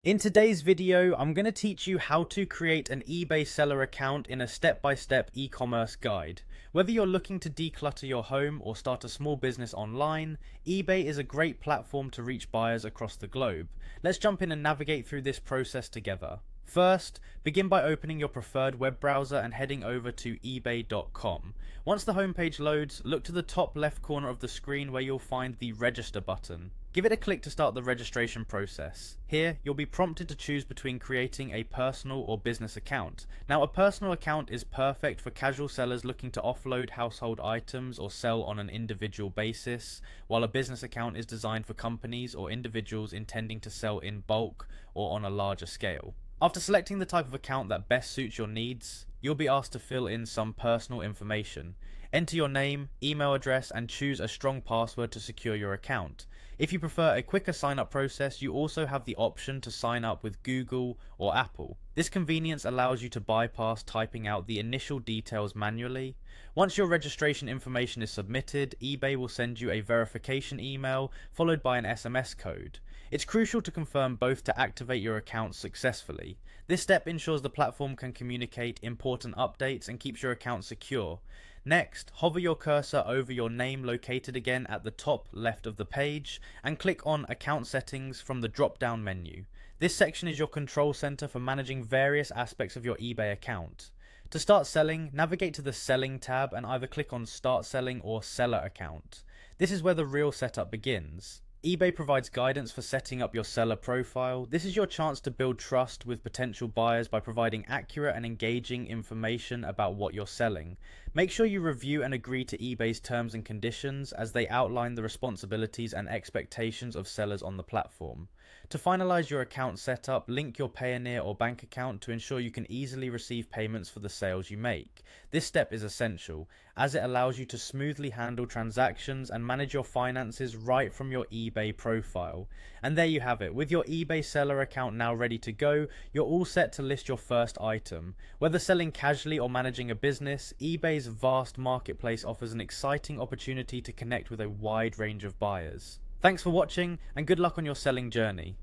In today's video, I'm going to teach you how to create an eBay seller account in a step-by-step e-commerce guide. Whether you're looking to declutter your home or start a small business online, eBay is a great platform to reach buyers across the globe. Let's jump in and navigate through this process together. First, begin by opening your preferred web browser and heading over to ebay.com. Once the homepage loads, look to the top left corner of the screen where you'll find the register button. Give it a click to start the registration process. Here, you'll be prompted to choose between creating a personal or business account. Now, a personal account is perfect for casual sellers looking to offload household items or sell on an individual basis, while a business account is designed for companies or individuals intending to sell in bulk or on a larger scale. After selecting the type of account that best suits your needs, you'll be asked to fill in some personal information. Enter your name, email address, and choose a strong password to secure your account. If you prefer a quicker sign-up process, you also have the option to sign up with Google or Apple. This convenience allows you to bypass typing out the initial details manually. Once your registration information is submitted, eBay will send you a verification email followed by an SMS code. It's crucial to confirm both to activate your account successfully. This step ensures the platform can communicate important updates and keeps your account secure. Next, hover your cursor over your name located again at the top left of the page and click on Account Settings from the drop-down menu. This section is your control center for managing various aspects of your eBay account. To start selling, navigate to the Selling tab and either click on Start Selling or Seller Account. This is where the real setup begins. eBay provides guidance for setting up your seller profile. This is your chance to build trust with potential buyers by providing accurate and engaging information about what you're selling. Make sure you review and agree to eBay's terms and conditions as they outline the responsibilities and expectations of sellers on the platform. To finalize your account setup, link your Payoneer or bank account to ensure you can easily receive payments for the sales you make. This step is essential, as it allows you to smoothly handle transactions and manage your finances right from your eBay profile. And there you have it. With your eBay seller account now ready to go, you're all set to list your first item. Whether selling casually or managing a business, eBay's vast marketplace offers an exciting opportunity to connect with a wide range of buyers. Thanks for watching, and good luck on your selling journey.